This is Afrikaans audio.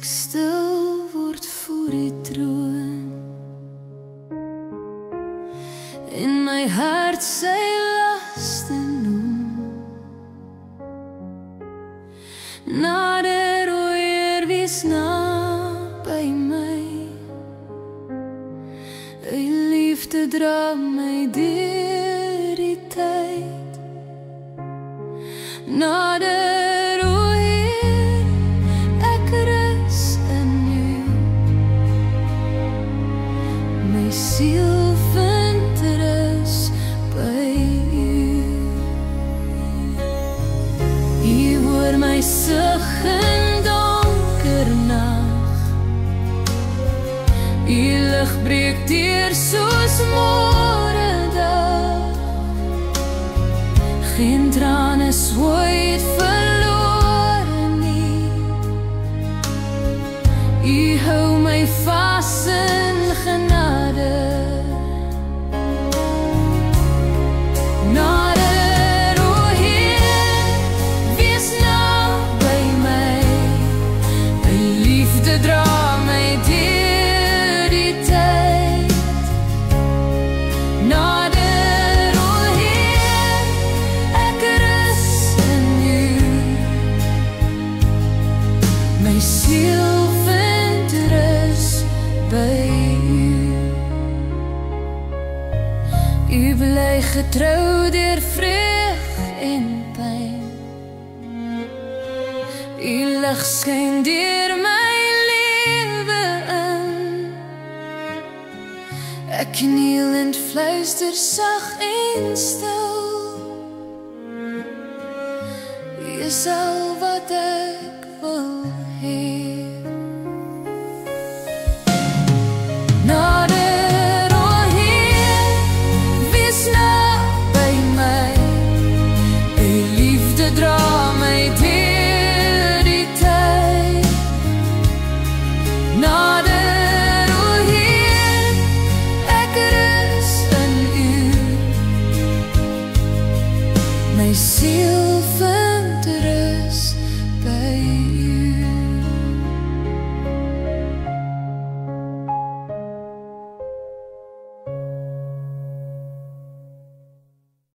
stil word voor die troon en my hart sy laste noem. Nader o Heer, wees naby my, u liefde dra my deur die tyd. Nader o Heer, ek rus in u, my siel vind rus by u. U hoor my sug in donker nag, u lig breek deur soos môre dag. Geen traan is ooit verlore nie, u hou my vas in genade. Nader o Heer, wees naby my, u liefde dra my deur die tyd. Nader o Heer, ek rus in u, my siel vind rus by u. U bly getrou deur vreug en pyn, u lig skyn deur my lewe in. Ek kniel en fluister sag en stil, u is al wat ek wil hê. Nader o Heer, wees naby my, u liefde dra my deur die tyd. Nader o Heer, ek rus in u, my siel vind